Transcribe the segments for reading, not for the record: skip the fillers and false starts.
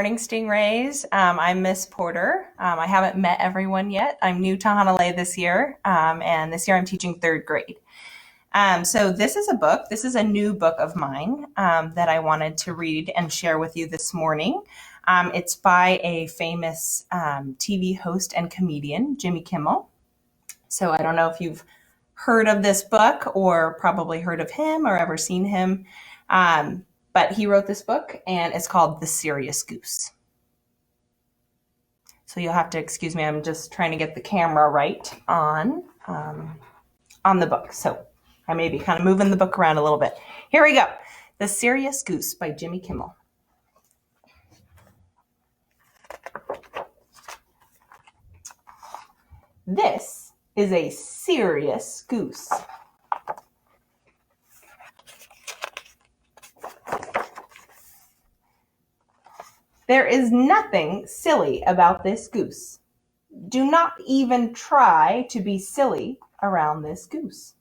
Morning, Stingrays. I'm Miss Porter. I haven't met everyone yet. I'm new to Hannalei this year, and this year I'm teaching third grade. So this is a book. This is a new book of mine that I wanted to read and share with you this morning. It's by a famous TV host and comedian, Jimmy Kimmel. So I don't know if you've heard of this book or probably heard of him or ever seen him. But he wrote this book, and it's called The Serious Goose. So you'll have to excuse me. I'm just trying to get the camera right on the book. So I may be kind of moving the book around a little bit. Here we go. The Serious Goose by Jimmy Kimmel. This is a serious goose. There is nothing silly about this goose. Do not even try to be silly around this goose.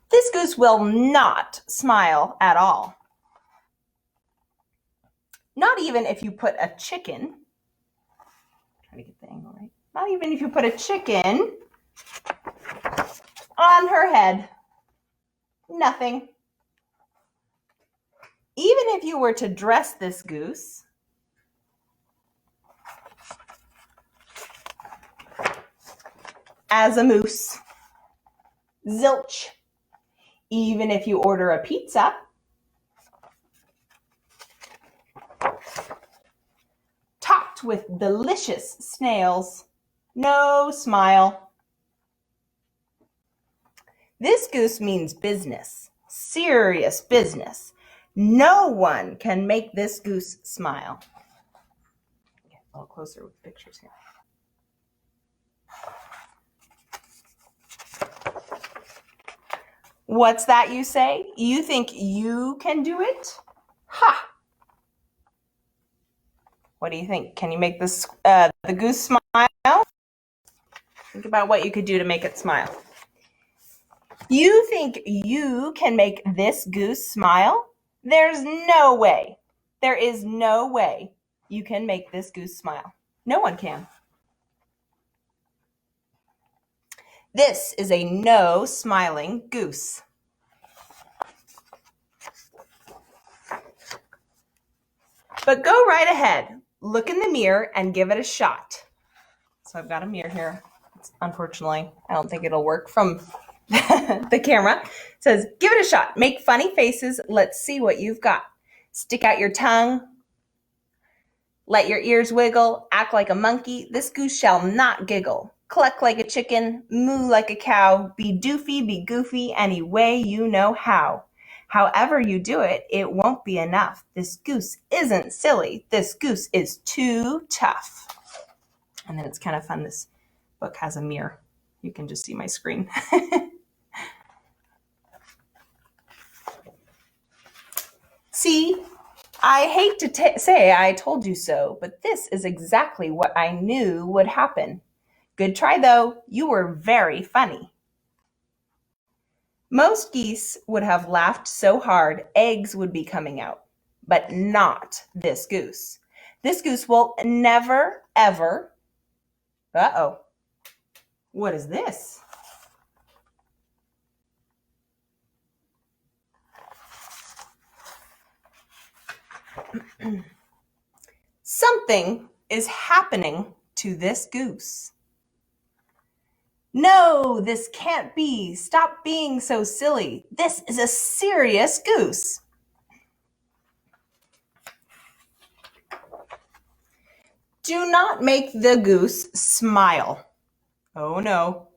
This goose will not smile at all. Not even if you put a chicken, try to get the angle right. Not even if you put a chicken on her head. Nothing. Even if you were to dress this goose as a moose, zilch. Even if you order a pizza, topped with delicious snails, no smile. This goose means business, serious business. No one can make this goose smile. Get a little closer with pictures here. What's that you say? You think you can do it? Ha! What do you think? Can you make this the goose smile? Think about what you could do to make it smile. You think you can make this goose smile? There's no way. There is no way you can make this goose smile. No one can. This is a no smiling goose. But go right ahead. Look in the mirror and give it a shot. So I've got a mirror here. Unfortunately, I don't think it'll work from the camera. It says, give it a shot. Make funny faces. Let's see what you've got. Stick out your tongue. Let your ears wiggle. Act like a monkey. This goose shall not giggle. Cluck like a chicken. Moo like a cow. Be doofy, be goofy, any way you know how. However you do it, it won't be enough. This goose isn't silly. This goose is too tough. And then it's kind of fun. This book has a mirror. You can just see my screen. See, I hate to say I told you so, but this is exactly what I knew would happen. Good try, though. You were very funny. Most geese would have laughed so hard eggs would be coming out, but not this goose. This goose will never, ever... Uh-oh. What is this? Something is happening to this goose. No, this can't be. Stop being so silly. This is a serious goose. Do not make the goose smile. Oh no.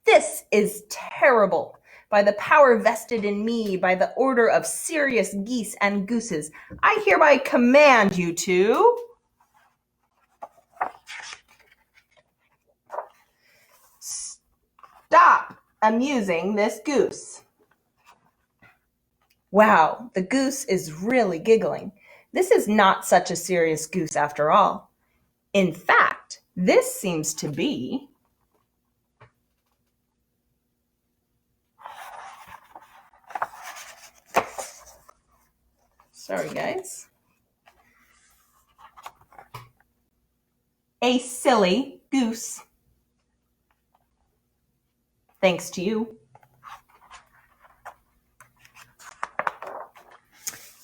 This is terrible. By the power vested in me, by the order of serious geese and gooses, I hereby command you to... Stop amusing this goose. Wow, the goose is really giggling. This is not such a serious goose after all. In fact, this seems to be Sorry, guys. A silly goose. Thanks to you.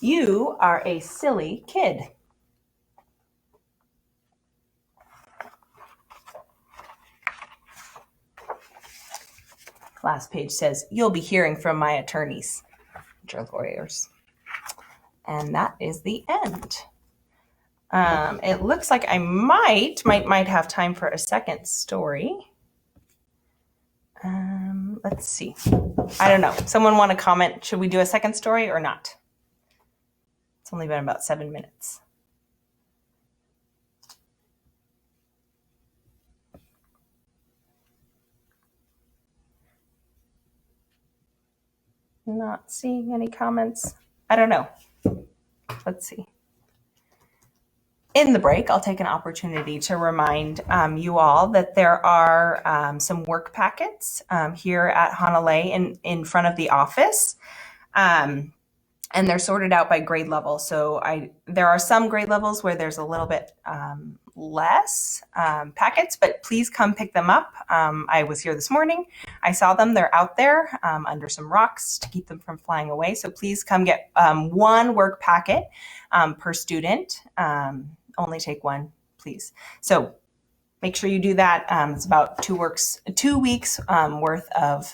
You are a silly kid. Last page says, you'll be hearing from my attorneys, which are lawyers. And that is the end. It looks like I might have time for a second story. Let's see. I don't know. Someone want to comment? Should we do a second story or not? It's only been about 7 minutes. Not seeing any comments. I don't know. Let's see. In the break, I'll take an opportunity to remind you all that there are some work packets here at Hannalei in front of the office. And they're sorted out by grade level. So there are some grade levels where there's a little bit less packets, but please come pick them up. I was here this morning. I saw them. They're out there under some rocks to keep them from flying away. So please come get one work packet per student. Only take one, please. So make sure you do that. It's about 2 weeks worth of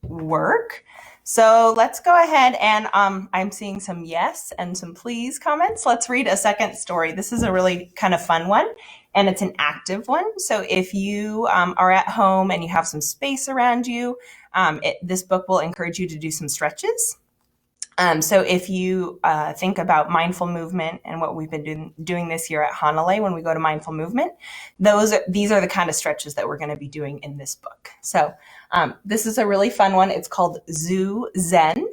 work. So let's go ahead and I'm seeing some yes and some please comments. Let's read a second story. This is a really kind of fun one, and it's an active one. So if you are at home and you have some space around you, this book will encourage you to do some stretches. So if you think about mindful movement and what we've been doing this year at Hannalei when we go to mindful movement, these are the kind of stretches that we're going to be doing in this book. So this is a really fun one. It's called Zoo Zen,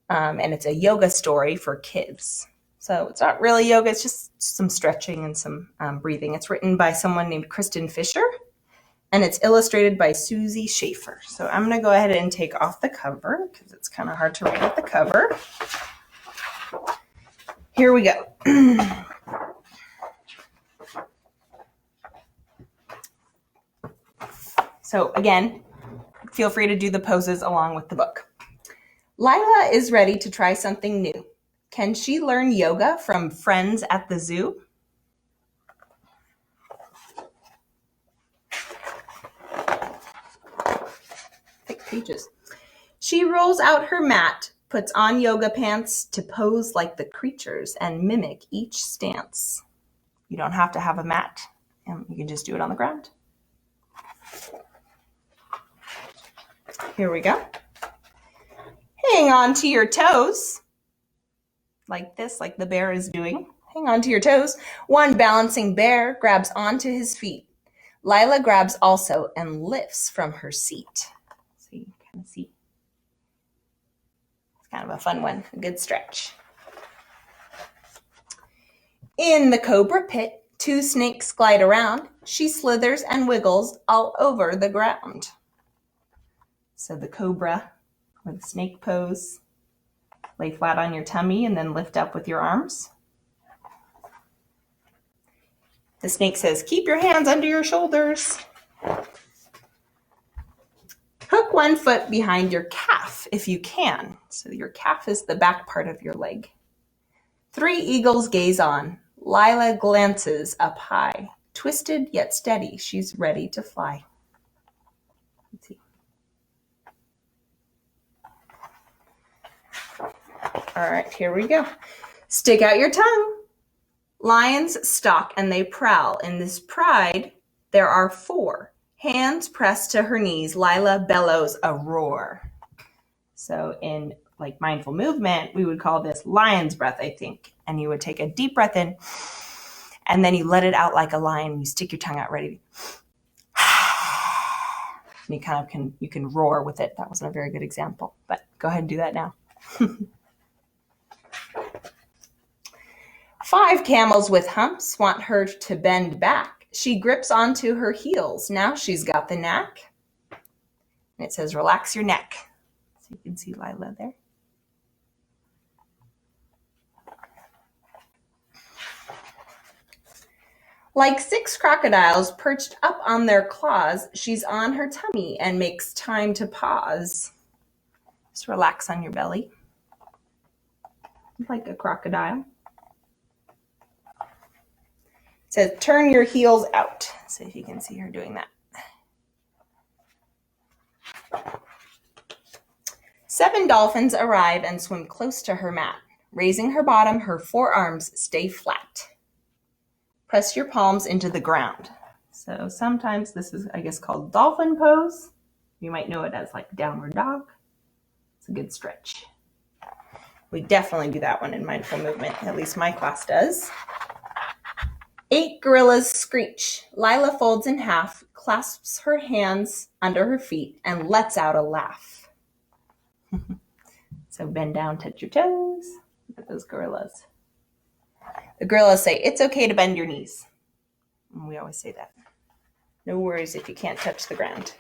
and it's a yoga story for kids. So it's not really yoga, it's just some stretching and some breathing. It's written by someone named Kristen Fisher, and it's illustrated by Susie Schaefer. So I'm going to go ahead and take off the cover because it's kind of hard to read with the cover. Here we go. So again, feel free to do the poses along with the book. Lila is ready to try something new. Can she learn yoga from friends at the zoo? Pages. She rolls out her mat, puts on yoga pants to pose like the creatures and mimic each stance. You don't have to have a mat. You can just do it on the ground. Here we go. Hang on to your toes. Like this, like the bear is doing. Hang on to your toes. One balancing bear grabs onto his feet. Lila grabs also and lifts from her seat. So you can kind of see. It's kind of a fun one, a good stretch. In the cobra pit, 2 snakes glide around. She slithers and wiggles all over the ground. So the cobra or the snake pose. Lay flat on your tummy and then lift up with your arms. The snake says, keep your hands under your shoulders. Hook one foot behind your calf if you can. So your calf is the back part of your leg. 3 eagles gaze on. Lila glances up high. Twisted yet steady, she's ready to fly. Let's see. All right, here we go. Stick out your tongue. Lions stalk and they prowl. In this pride, there are 4. Hands pressed to her knees. Lila bellows a roar. So in like mindful movement, we would call this lion's breath, I think. And you would take a deep breath in, and then you let it out like a lion. You stick your tongue out ready. And you can roar with it. That wasn't a very good example, but go ahead and do that now. 5 camels with humps want her to bend back. She grips onto her heels. Now she's got the knack. And it says, relax your neck. So you can see Lila there. Like 6 crocodiles perched up on their claws, she's on her tummy and makes time to pause. Just relax on your belly, like a crocodile. It says, turn your heels out. See if you can see her doing that. 7 dolphins arrive and swim close to her mat. Raising her bottom, her forearms stay flat. Press your palms into the ground. So sometimes this is, I guess, called dolphin pose. You might know it as like downward dog. It's a good stretch. We definitely do that one in mindful movement. At least my class does. 8 gorillas screech. Lila folds in half, clasps her hands under her feet, and lets out a laugh. So bend down, touch your toes. Look at those gorillas. The gorillas say, it's okay to bend your knees. And we always say that. No worries if you can't touch the ground.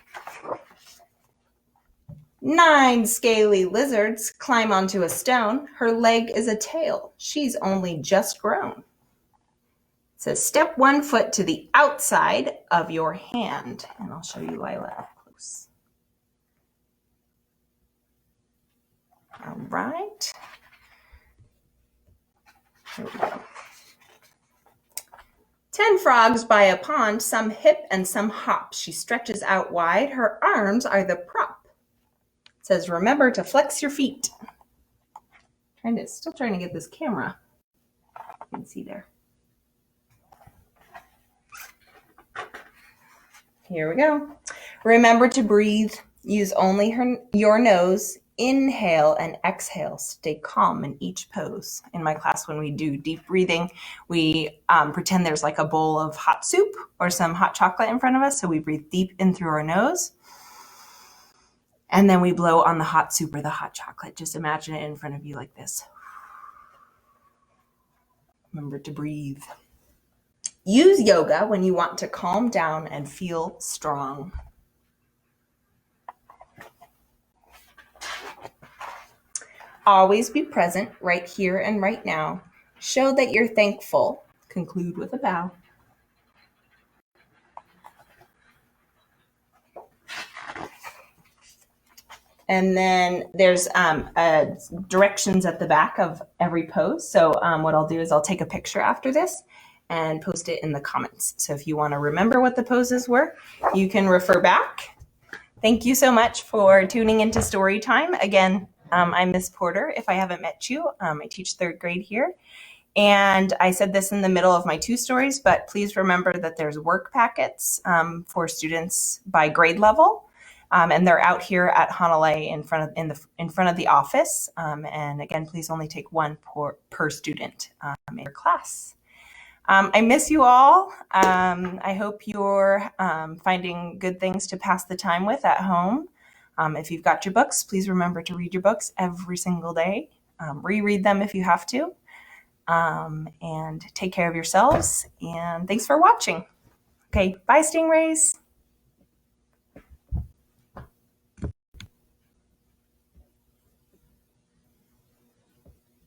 9 scaly lizards climb onto a stone. Her leg is a tail. She's only just grown. It says, step 1 foot to the outside of your hand. And I'll show you Lila up close. All right. Here we go. 10 frogs by a pond, some hip and some hop. She stretches out wide. Her arms are the prop. It says, remember to flex your feet. Still trying to get this camera. You can see there. Here we go. Remember to breathe. Use only your nose. Inhale and exhale. Stay calm in each pose. In my class, when we do deep breathing, we pretend there's like a bowl of hot soup or some hot chocolate in front of us. So we breathe deep in through our nose. And then we blow on the hot soup or the hot chocolate. Just imagine it in front of you like this. Remember to breathe. Use yoga when you want to calm down and feel strong. Always be present right here and right now. Show that you're thankful. Conclude with a bow. And then there's directions at the back of every pose. So what I'll do is I'll take a picture after this and post it in the comments. So if you want to remember what the poses were, you can refer back. Thank you so much for tuning into Storytime. Again, I'm Miss Porter. If I haven't met you, I teach 3rd grade here. And I said this in the middle of my 2 stories, but please remember that there's work packets for students by grade level. And they're out here at Hannalei in front of the office. And again, please only take 1 per student in your class. I miss you all. I hope you're finding good things to pass the time with at home. If you've got your books, please remember to read your books every single day. Reread them if you have to. And take care of yourselves. And thanks for watching. Okay, bye, Stingrays.